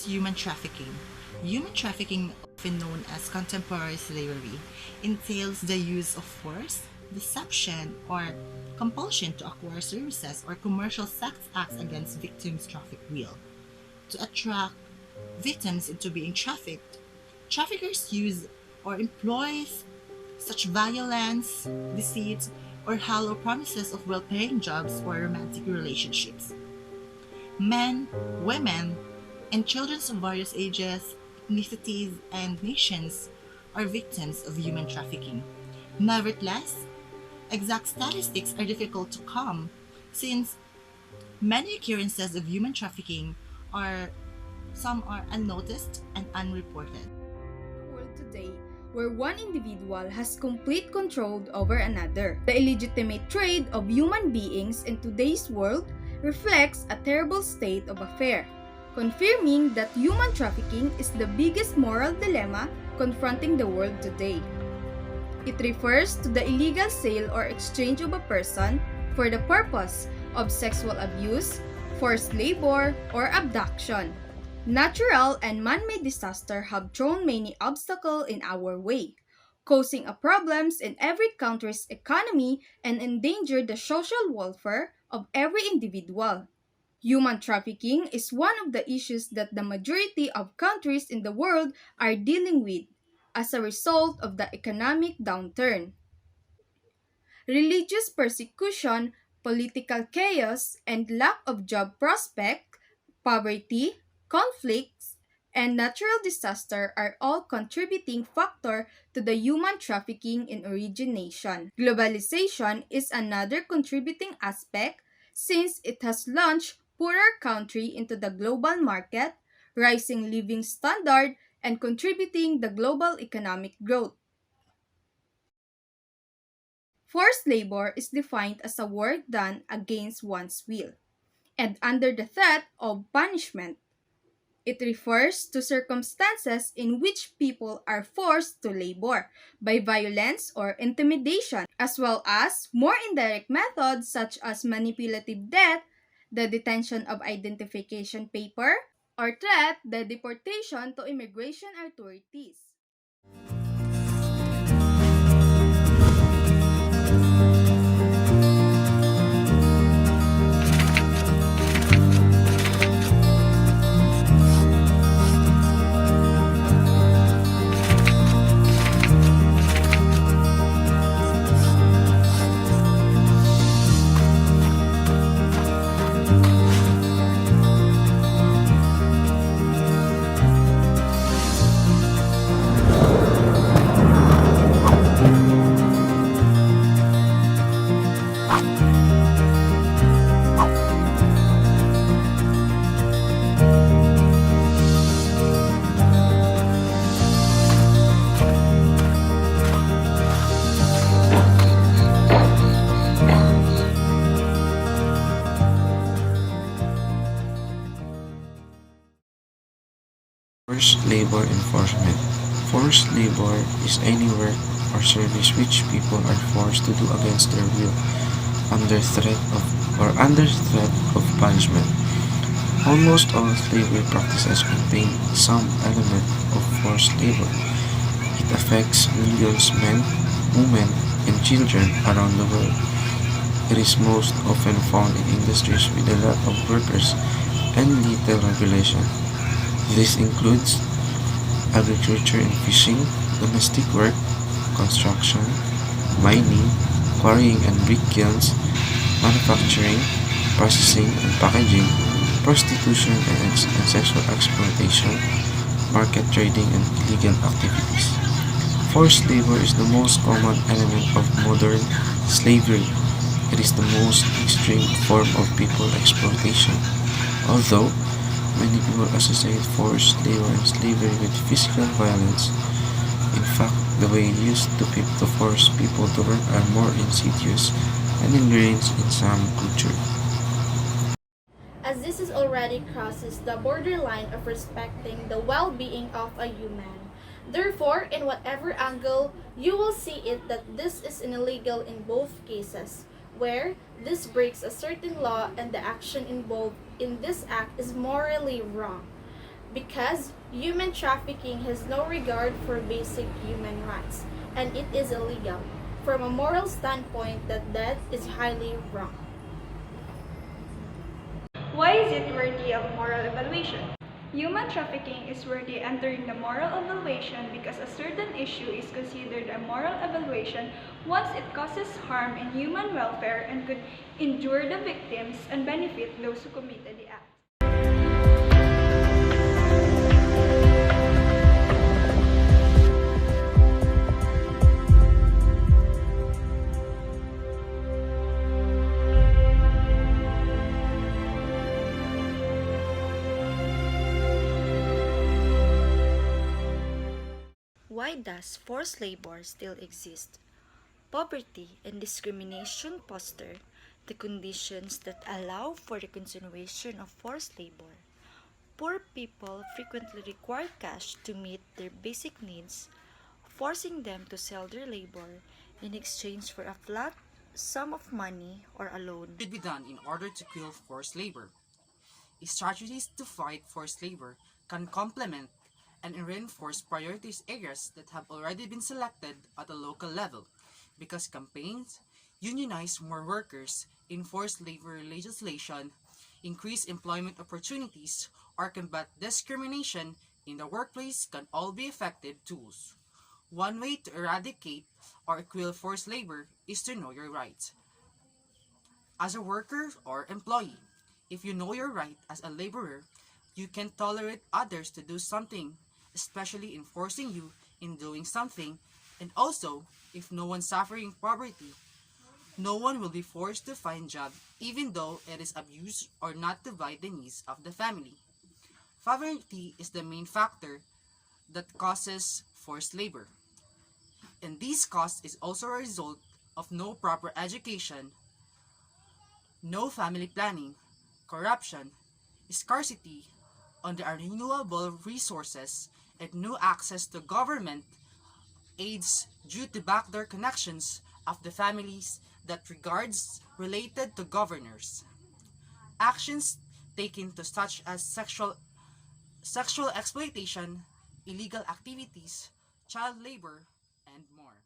is human trafficking. Human trafficking, often known as contemporary slavery, entails the use of force, deception, or compulsion to acquire services or commercial sex acts against victims' trafficked will. To attract victims into being trafficked, traffickers use or employ such violence, deceit, or hollow promises of well paying jobs or romantic relationships. Men, women, and children of various ages, ethnicities, and nations are victims of human trafficking. Nevertheless, exact statistics are difficult to come since many occurrences of human trafficking are some are unnoticed and unreported. World today where one individual has complete control over another. The illegitimate trade of human beings in today's world reflects a terrible state of affairs, confirming that human trafficking is the biggest moral dilemma confronting the world today. It refers to the illegal sale or exchange of a person for the purpose of sexual abuse, forced labor, or abduction. Natural and man-made disasters have thrown many obstacles in our way, causing a problems in every country's economy and endanger the social welfare of every individual. Human trafficking is one of the issues that the majority of countries in the world are dealing with as a result of the economic downturn. Religious persecution, political chaos, and lack of job prospect, poverty, conflicts, and natural disaster are all contributing factor to the human trafficking in origination. Globalization is another contributing aspect since it has launched poorer country into the global market, rising living standard, and contributing the global economic growth. Forced labor is defined as a work done against one's will and under the threat of punishment. It refers to circumstances in which people are forced to labor by violence or intimidation, as well as more indirect methods such as manipulative death, the detention of identification paper, or threat the deportation to immigration authorities. Forced labor enforcement. Forced labor is any work or service which people are forced to do against their will under threat of punishment. Almost all slavery practices contain some element of forced labor. It affects millions men, women, and children around the world. It is most often found in industries with a lot of workers and little regulation. This includes agriculture and fishing, domestic work, construction, mining, quarrying and brick kilns, manufacturing, processing and packaging, prostitution and sexual exploitation, market trading and illegal activities. Forced labor is the most common element of modern slavery. It is the most extreme form of people exploitation. Although many people associate forced labor and slavery with physical violence, in fact, the way used to force people to work are more insidious and ingrained in some culture. As this is already crosses the borderline of respecting the well-being of a human. Therefore, in whatever angle you will see it that this is illegal in both cases, where this breaks a certain law and the action involved in this act is morally wrong. because human trafficking has no regard for basic human rights and it is illegal. From a moral standpoint, that is highly wrong. Why is it worthy of moral evaluation? Human trafficking is worthy entering the moral evaluation because a certain issue is considered a moral evaluation once it causes harm in human welfare and could injure the victims and benefit those who committed the act. Why does forced labor still exist? Poverty and discrimination foster the conditions that allow for the continuation of forced labor. Poor people frequently require cash to meet their basic needs, forcing them to sell their labor in exchange for a flat sum of money or a loan. Should be done in order to kill forced labor. Strategies to fight forced labor can complement and reinforce priorities areas that have already been selected at a local level because campaigns, unionize more workers, enforce labor legislation, increase employment opportunities, or combat discrimination in the workplace can all be effective tools. One way to eradicate or kill forced labor is to know your rights. As a worker or employee, if you know your right as a laborer, you can tolerate others to do something, especially enforcing you in doing something, and also, if no one suffering poverty, no one will be forced to find job even though it is abuse or not to provide the needs of the family. Poverty is the main factor that causes forced labor, and this cost is also a result of no proper education, no family planning, corruption, scarcity on the renewable resources, and no access to government aids due to backdoor connections of the families that regards related to governors. Actions taken to such as sexual exploitation, illegal activities, child labor, and more.